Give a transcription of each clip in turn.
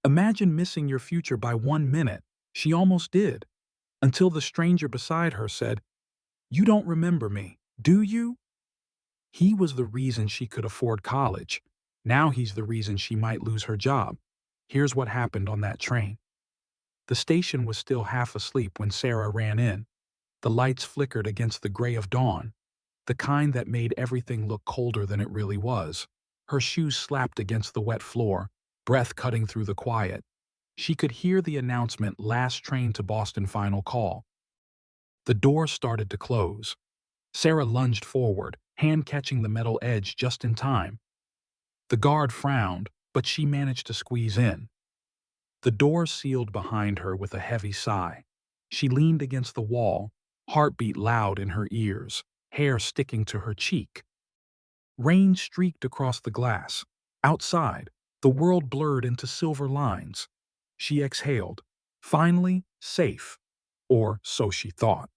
Imagine missing your future by 1 minute. She almost did, until the stranger beside her said, "You don't remember me, do you?" He was the reason she could afford college. Now he's the reason she might lose her job. Here's what happened on that train. The station was still half asleep when Sarah ran in. The lights flickered against the gray of dawn, the kind that made everything look colder than it really was. Her shoes slapped against the wet floor, breath cutting through the quiet. She could hear the announcement, "Last train to Boston, final call." The door started to close. Sarah lunged forward, hand catching the metal edge just in time. The guard frowned, but she managed to squeeze in. The door sealed behind her with a heavy sigh. She leaned against the wall, heartbeat loud in her ears, hair sticking to her cheek. Rain streaked across the glass. Outside, the world blurred into silver lines. She exhaled, finally safe, or so she thought.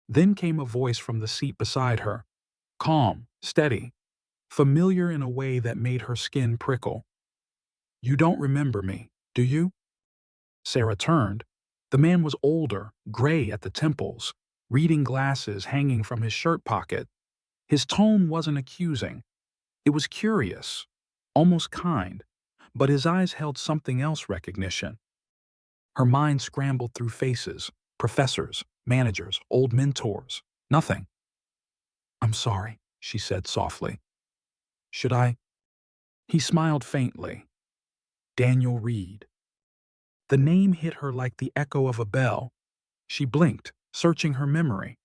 Then came a voice from the seat beside her, calm, steady, familiar in a way that made her skin prickle. "You don't remember me, do you?" Sarah turned. The man was older, gray at the temples, reading glasses hanging from his shirt pocket. His tone wasn't accusing. It was curious, almost kind, but his eyes held something else: recognition. Her mind scrambled through faces, professors, managers, old mentors. Nothing. "I'm sorry," she said softly. "Should I?" He smiled faintly. Daniel Reed. The name hit her like the echo of a bell. She blinked, searching her memory.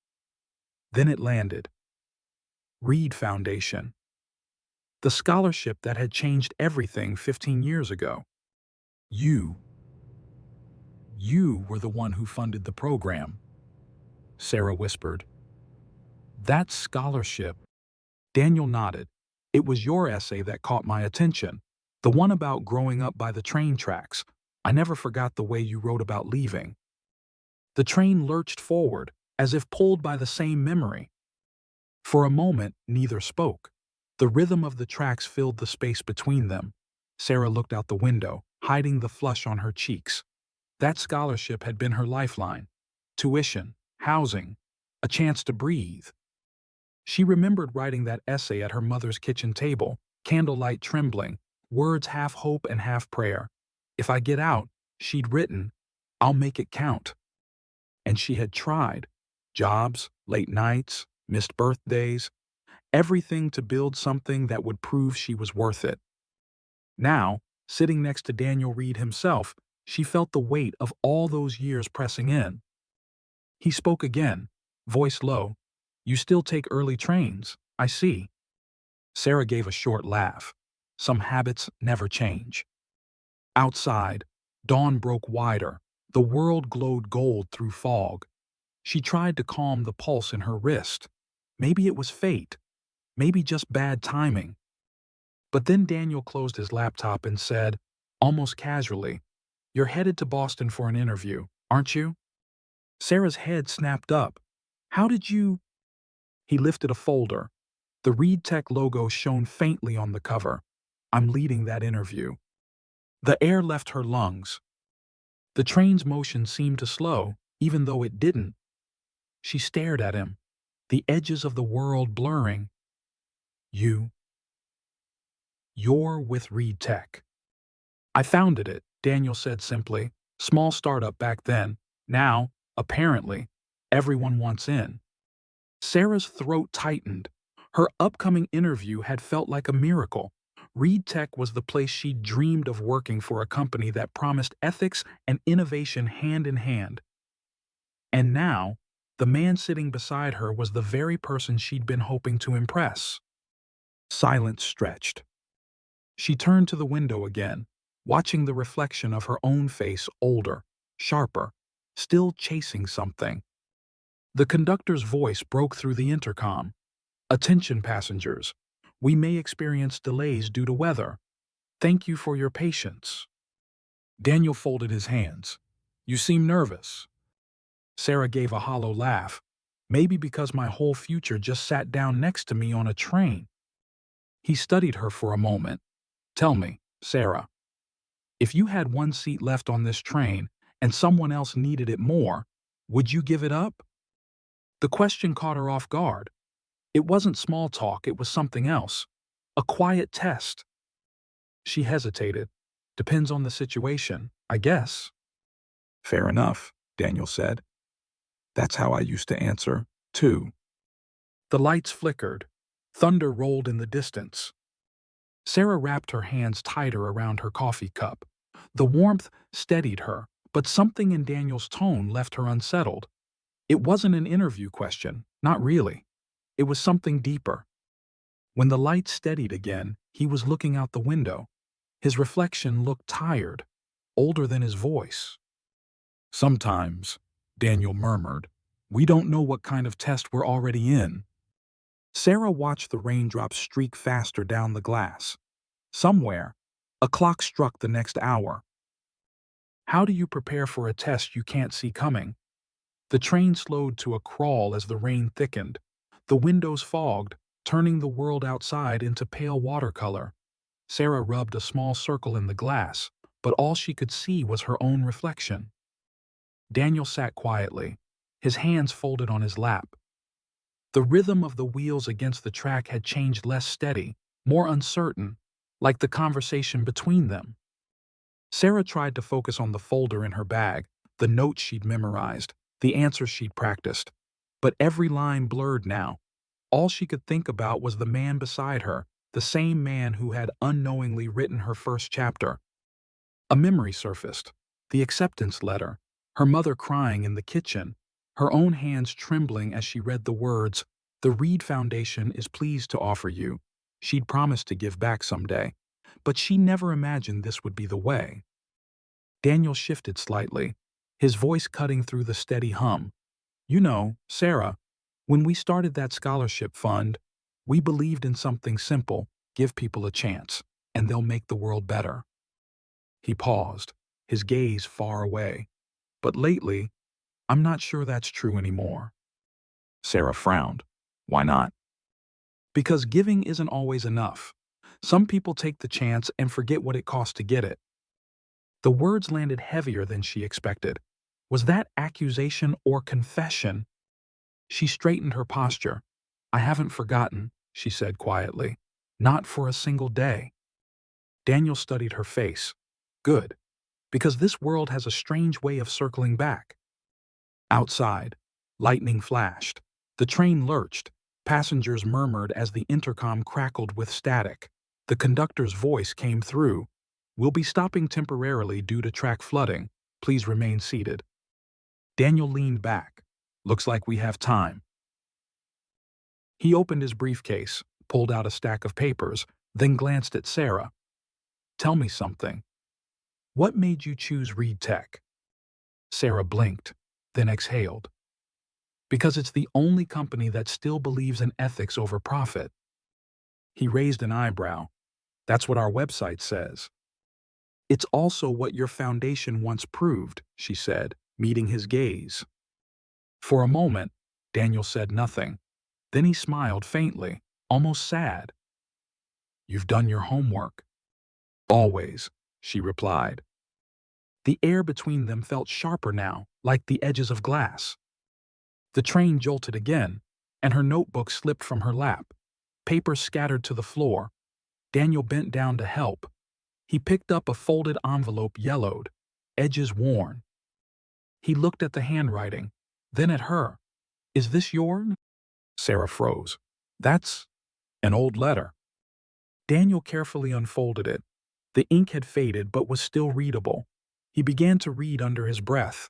Then it landed. Reed Foundation. The scholarship that had changed everything 15 years ago. You were the one who funded the program," Sarah whispered. "That scholarship." Daniel nodded. "It was your essay that caught my attention. The one about growing up by the train tracks. I never forgot the way you wrote about leaving." The train lurched forward, as if pulled by the same memory. For a moment, neither spoke. The rhythm of the tracks filled the space between them. Sarah looked out the window, hiding the flush on her cheeks. That scholarship had been her lifeline. Tuition, housing, a chance to breathe. She remembered writing that essay at her mother's kitchen table, candlelight trembling, words half hope and half prayer. "If I get out," she'd written, "I'll make it count." And she had tried. Jobs, late nights, missed birthdays, everything to build something that would prove she was worth it. Now, sitting next to Daniel Reed himself, she felt the weight of all those years pressing in. He spoke again, voice low. "You still take early trains, I see." Sarah gave a short laugh. Some habits never change. Outside, dawn broke wider. The world glowed gold through fog. She tried to calm the pulse in her wrist. Maybe it was fate. Maybe just bad timing. But then Daniel closed his laptop and said, almost casually, "You're headed to Boston for an interview, aren't you?" Sarah's head snapped up. "How did you—" He lifted a folder. The Reed Tech logo shone faintly on the cover. "I'm leading that interview." The air left her lungs. The train's motion seemed to slow, even though it didn't. She stared at him, the edges of the world blurring. You're with Reed Tech." "I founded it," Daniel said simply. "Small startup back then. Now, apparently, everyone wants in." Sarah's throat tightened. Her upcoming interview had felt like a miracle. Reed Tech was the place she'd dreamed of, working for a company that promised ethics and innovation hand in hand. And now, the man sitting beside her was the very person she'd been hoping to impress. Silence stretched. She turned to the window again, watching the reflection of her own face, older, sharper, still chasing something. The conductor's voice broke through the intercom. "Attention passengers. We may experience delays due to weather. Thank you for your patience." Daniel folded his hands. "You seem nervous." Sarah gave a hollow laugh. "Maybe because my whole future just sat down next to me on a train." He studied her for a moment. "Tell me, Sarah, If you had one seat left on this train and someone else needed it more, would you give it up? The question caught her off guard. It wasn't small talk, it was something else. A quiet test. She hesitated. Depends on the situation, I guess. Fair enough, Daniel said. That's how I used to answer, too. The lights flickered. Thunder rolled in the distance. Sarah wrapped her hands tighter around her coffee cup. The warmth steadied her, but something in Daniel's tone left her unsettled. It wasn't an interview question, not really. It was something deeper. When the lights steadied again, he was looking out the window. His reflection looked tired, older than his voice. Sometimes, Daniel murmured, we don't know what kind of test we're already in. Sarah watched the raindrops streak faster down the glass. Somewhere, a clock struck the next hour. How do you prepare for a test you can't see coming? The train slowed to a crawl as the rain thickened. The windows fogged, turning the world outside into pale watercolor. Sarah rubbed a small circle in the glass, but all she could see was her own reflection. Daniel sat quietly, his hands folded on his lap. The rhythm of the wheels against the track had changed, less steady, more uncertain, like the conversation between them. Sarah tried to focus on the folder in her bag, the notes she'd memorized, the answers she'd practiced. But every line blurred now. All she could think about was the man beside her, the same man who had unknowingly written her first chapter. A memory surfaced, the acceptance letter, her mother crying in the kitchen, her own hands trembling as she read the words, "The Reed Foundation is pleased to offer you." She'd promised to give back someday, but she never imagined this would be the way. Daniel shifted slightly, his voice cutting through the steady hum. You know, Sarah, when we started that scholarship fund, we believed in something simple, give people a chance, and they'll make the world better. He paused, his gaze far away. But lately, I'm not sure that's true anymore. Sarah frowned. Why not? Because giving isn't always enough. Some people take the chance and forget what it costs to get it. The words landed heavier than she expected. Was that accusation or confession? She straightened her posture. I haven't forgotten, she said quietly. Not for a single day. Daniel studied her face. Good, because this world has a strange way of circling back. Outside, lightning flashed. The train lurched. Passengers murmured as the intercom crackled with static. The conductor's voice came through. We'll be stopping temporarily due to track flooding. Please remain seated. Daniel leaned back. Looks like we have time. He opened his briefcase, pulled out a stack of papers, then glanced at Sarah. Tell me something. What made you choose Reed Tech? Sarah blinked, then exhaled. Because it's the only company that still believes in ethics over profit. He raised an eyebrow. That's what our website says. It's also what your foundation once proved, she said, meeting his gaze. For a moment, Daniel said nothing. Then he smiled faintly, almost sad. You've done your homework. Always, she replied. The air between them felt sharper now, like the edges of glass. The train jolted again, and her notebook slipped from her lap. Papers scattered to the floor. Daniel bent down to help. He picked up a folded envelope, yellowed, edges worn. He looked at the handwriting, then at her. Is this yours? Sarah froze. That's an old letter. Daniel carefully unfolded it. The ink had faded but was still readable. He began to read under his breath.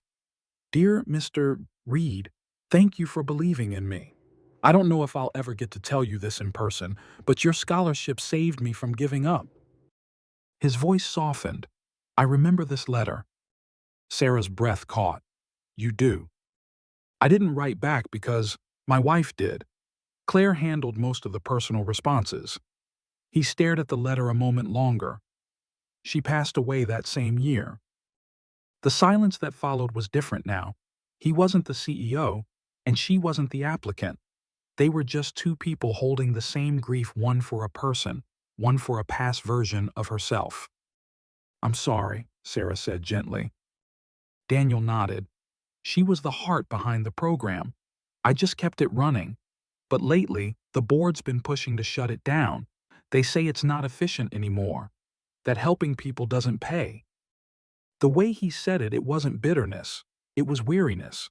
Dear Mr. Reed, thank you for believing in me. I don't know if I'll ever get to tell you this in person, but your scholarship saved me from giving up. His voice softened. I remember this letter. Sarah's breath caught. You do. I didn't write back because my wife did. Claire handled most of the personal responses. He stared at the letter a moment longer. She passed away that same year. The silence that followed was different now. He wasn't the CEO, and she wasn't the applicant. They were just two people holding the same grief, one for a person, one for a past version of herself. I'm sorry, Sarah said gently. Daniel nodded. She was the heart behind the program. I just kept it running. But lately, the board's been pushing to shut it down. They say it's not efficient anymore, that helping people doesn't pay. The way he said it wasn't bitterness. It was weariness.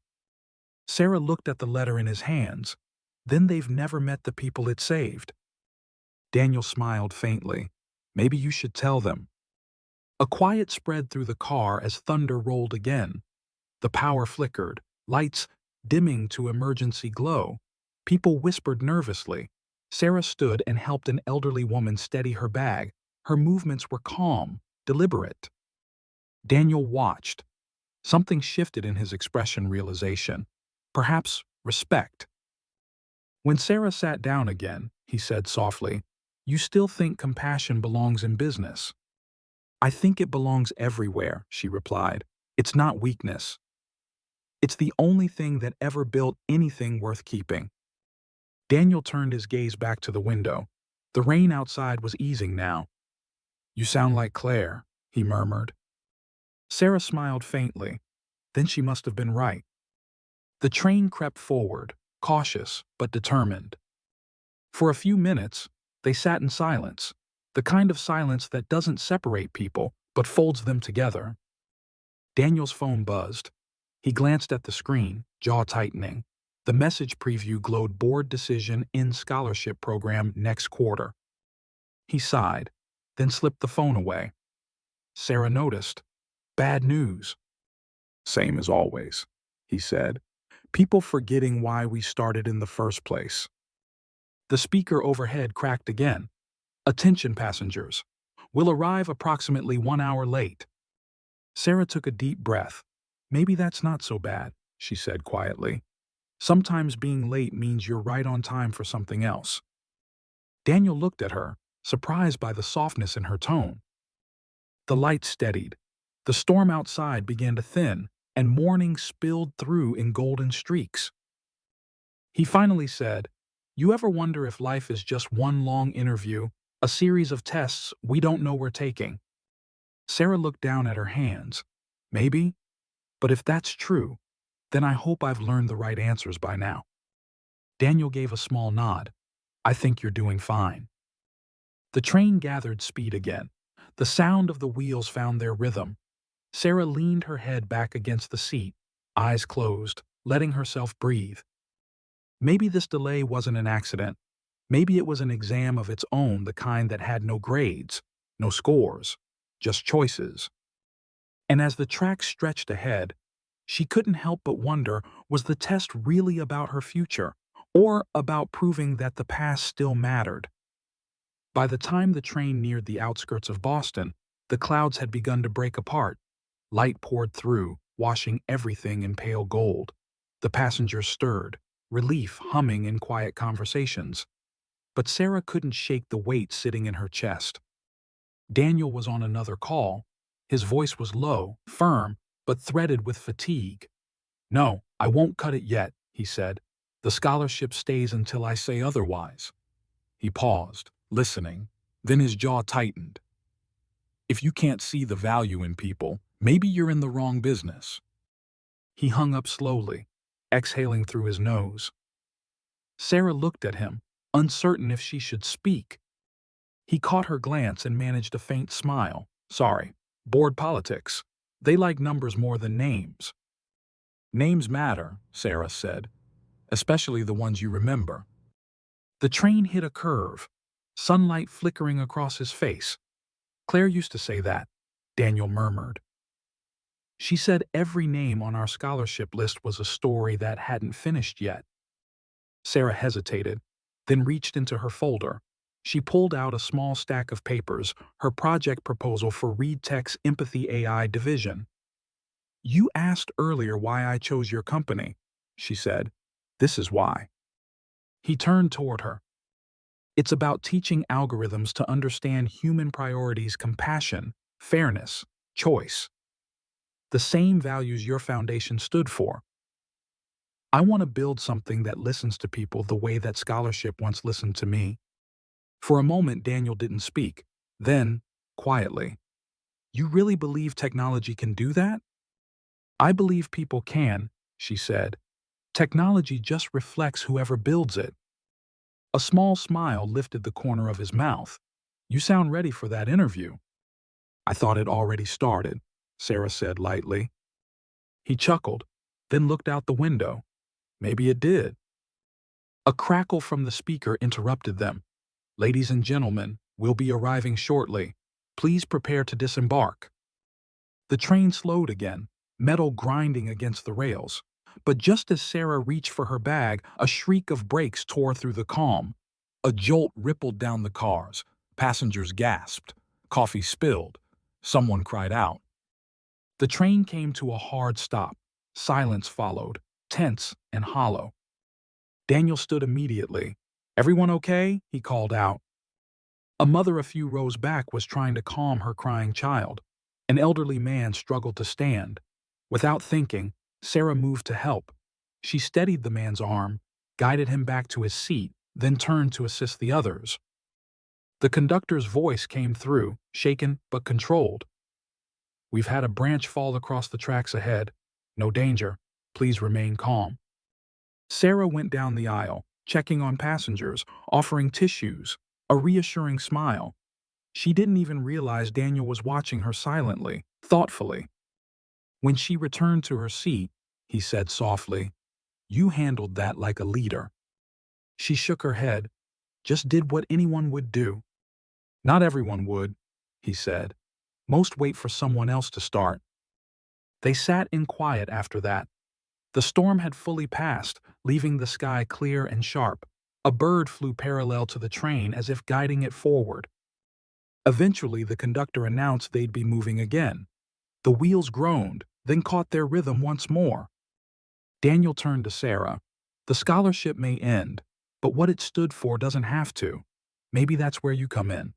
Sarah looked at the letter in his hands. Then they've never met the people it saved. Daniel smiled faintly. Maybe you should tell them. A quiet spread through the car as thunder rolled again. The power flickered, lights dimming to emergency glow. People whispered nervously. Sarah stood and helped an elderly woman steady her bag. Her movements were calm, deliberate. Daniel watched. Something shifted in his expression realization. Perhaps respect. When Sarah sat down again, he said softly, "You still think compassion belongs in business?" "I think it belongs everywhere," she replied. "It's not weakness. It's the only thing that ever built anything worth keeping." Daniel turned his gaze back to the window. The rain outside was easing now. "You sound like Claire," he murmured. Sarah smiled faintly. Then she must have been right. The train crept forward, cautious but determined. For a few minutes, they sat in silence, the kind of silence that doesn't separate people but folds them together. Daniel's phone buzzed. He glanced at the screen, jaw tightening. The message preview glowed board decision in scholarship program next quarter. He sighed, then slipped the phone away. Sarah noticed. Bad news. "Same as always," he said. "People forgetting why we started in the first place." The speaker overhead cracked again. "Attention passengers. Will arrive approximately 1 hour late." Sarah took a deep breath. "Maybe that's not so bad," she said quietly. "Sometimes being late means you're right on time for something else." Daniel looked at her, surprised by the softness in her tone. The light steadied. The storm outside began to thin, and morning spilled through in golden streaks. He finally said, "You ever wonder if life is just one long interview, a series of tests we don't know we're taking?" Sarah looked down at her hands. "Maybe. But if that's true, then I hope I've learned the right answers by now." Daniel gave a small nod. "I think you're doing fine." The train gathered speed again. The sound of the wheels found their rhythm. Sarah leaned her head back against the seat, eyes closed, letting herself breathe. Maybe this delay wasn't an accident. Maybe it was an exam of its own, the kind that had no grades, no scores, just choices. And as the track stretched ahead, she couldn't help but wonder, was the test really about her future, or about proving that the past still mattered? By the time the train neared the outskirts of Boston, the clouds had begun to break apart. Light poured through, washing everything in pale gold. The passengers stirred, relief humming in quiet conversations. But Sarah couldn't shake the weight sitting in her chest. Daniel was on another call. His voice was low, firm, but threaded with fatigue. "No, I won't cut it yet," he said. "The scholarship stays until I say otherwise." He paused, listening. Then his jaw tightened. "If you can't see the value in people, maybe you're in the wrong business." He hung up slowly, exhaling through his nose. Sarah looked at him, uncertain if she should speak. He caught her glance and managed a faint smile. "Sorry, board politics. They like numbers more than names." "Names matter," Sarah said, "especially the ones you remember." The train hit a curve, sunlight flickering across his face. "Claire used to say that," Daniel murmured. "She said every name on our scholarship list was a story that hadn't finished yet." Sarah hesitated, then reached into her folder. She pulled out a small stack of papers, her project proposal for ReadTech's Empathy AI division. "You asked earlier why I chose your company," she said. "This is why." He turned toward her. "It's about teaching algorithms to understand human priorities: compassion, fairness, choice. The same values your foundation stood for. I want to build something that listens to people the way that scholarship once listened to me." For a moment, Daniel didn't speak. Then, quietly, You really believe technology can do that? I believe people can, she said. Technology just reflects whoever builds it. A small smile lifted the corner of his mouth. You sound ready for that interview. I thought it already started, Sarah said lightly. He chuckled, then looked out the window. Maybe it did. A crackle from the speaker interrupted them. Ladies and gentlemen, we'll be arriving shortly. Please prepare to disembark. The train slowed again, metal grinding against the rails. But just as Sarah reached for her bag, a shriek of brakes tore through the calm. A jolt rippled down the cars. Passengers gasped. Coffee spilled. Someone cried out. The train came to a hard stop. Silence followed, tense and hollow. Daniel stood immediately. Everyone okay? He called out. A mother a few rows back was trying to calm her crying child. An elderly man struggled to stand. Without thinking, Sarah moved to help. She steadied the man's arm, guided him back to his seat, then turned to assist the others. The conductor's voice came through, shaken but controlled. We've had a branch fall across the tracks ahead. No danger. Please remain calm. Sarah went down the aisle, checking on passengers, offering tissues, a reassuring smile. She didn't even realize Daniel was watching her silently, thoughtfully. When she returned to her seat, he said softly, "You handled that like a leader." She shook her head, just did what anyone would do. Not everyone would, he said. Most wait for someone else to start. They sat in quiet after that. The storm had fully passed, leaving the sky clear and sharp. A bird flew parallel to the train as if guiding it forward. Eventually, the conductor announced they'd be moving again. The wheels groaned, then caught their rhythm once more. Daniel turned to Sarah. The scholarship may end, but what it stood for doesn't have to. Maybe that's where you come in.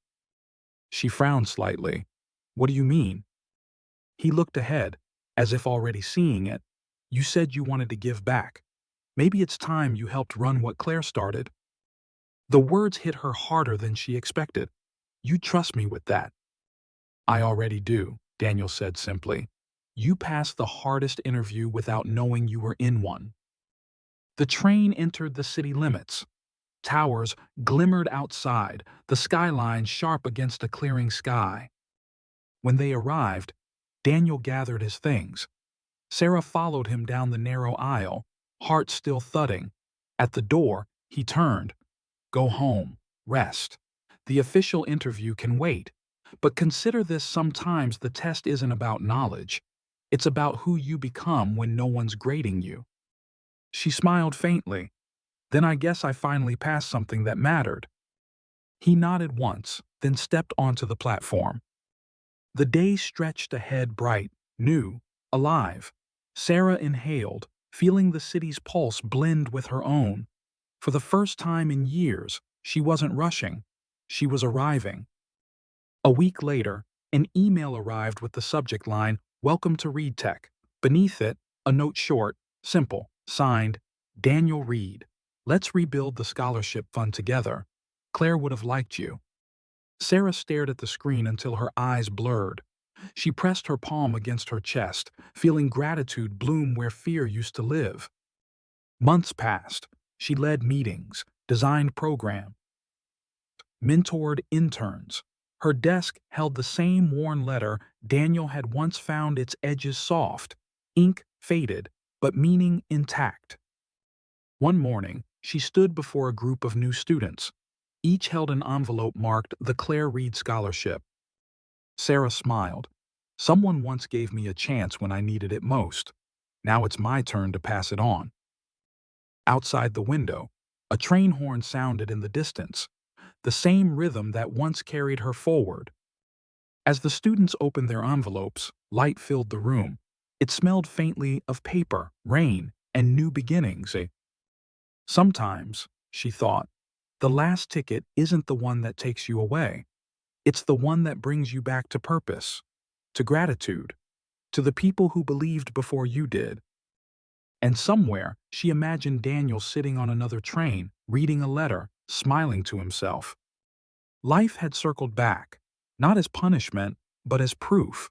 She frowned slightly. What do you mean? He looked ahead, as if already seeing it. You said you wanted to give back. Maybe it's time you helped run what Claire started. The words hit her harder than she expected. You trust me with that. I already do, Daniel said simply. You passed the hardest interview without knowing you were in one. The train entered the city limits. Towers glimmered outside, the skyline sharp against a clearing sky. When they arrived, Daniel gathered his things. Sarah followed him down the narrow aisle, heart still thudding. At the door, he turned. Go home. Rest. The official interview can wait. But consider this: sometimes the test isn't about knowledge. It's about who you become when no one's grading you. She smiled faintly. Then I guess I finally passed something that mattered. He nodded once, then stepped onto the platform. The day stretched ahead bright, new, alive. Sarah inhaled, feeling the city's pulse blend with her own. For the first time in years, she wasn't rushing. She was arriving. A week later, an email arrived with the subject line, "Welcome to Reed Tech." Beneath it, a note short, simple, signed, Daniel Reed. Let's rebuild the scholarship fund together. Claire would have liked you. Sarah stared at the screen until her eyes blurred. She pressed her palm against her chest, feeling gratitude bloom where fear used to live. Months passed. She led meetings, designed programs, mentored interns. Her desk held the same worn letter Daniel had once found, its edges soft, ink faded, but meaning intact. One morning, she stood before a group of new students. Each held an envelope marked the Claire Reed Scholarship. Sarah smiled. Someone once gave me a chance when I needed it most. Now it's my turn to pass it on. Outside the window, a train horn sounded in the distance, the same rhythm that once carried her forward. As the students opened their envelopes, light filled the room. It smelled faintly of paper, rain, and new beginnings. Sometimes, she thought, the last ticket isn't the one that takes you away. It's the one that brings you back to purpose, to gratitude, to the people who believed before you did. And somewhere, she imagined Daniel sitting on another train, reading a letter, smiling to himself. Life had circled back, not as punishment, but as proof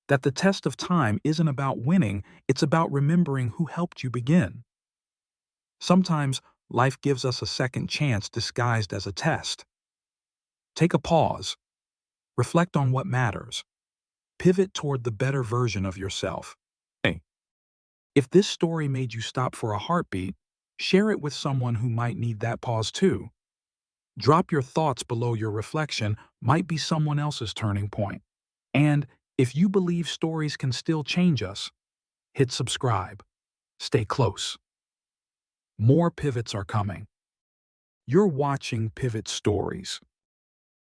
that the test of time isn't about winning, it's about remembering who helped you begin. Sometimes life gives us a second chance disguised as a test. Take a pause, reflect on what matters, pivot toward the better version of yourself. Hey, if this story made you stop for a heartbeat, share it with someone who might need that pause too. Drop your thoughts below your reflection, might be someone else's turning point. And if you believe stories can still change us, hit subscribe. Stay close. More pivots are coming. You're watching Pivot Stories.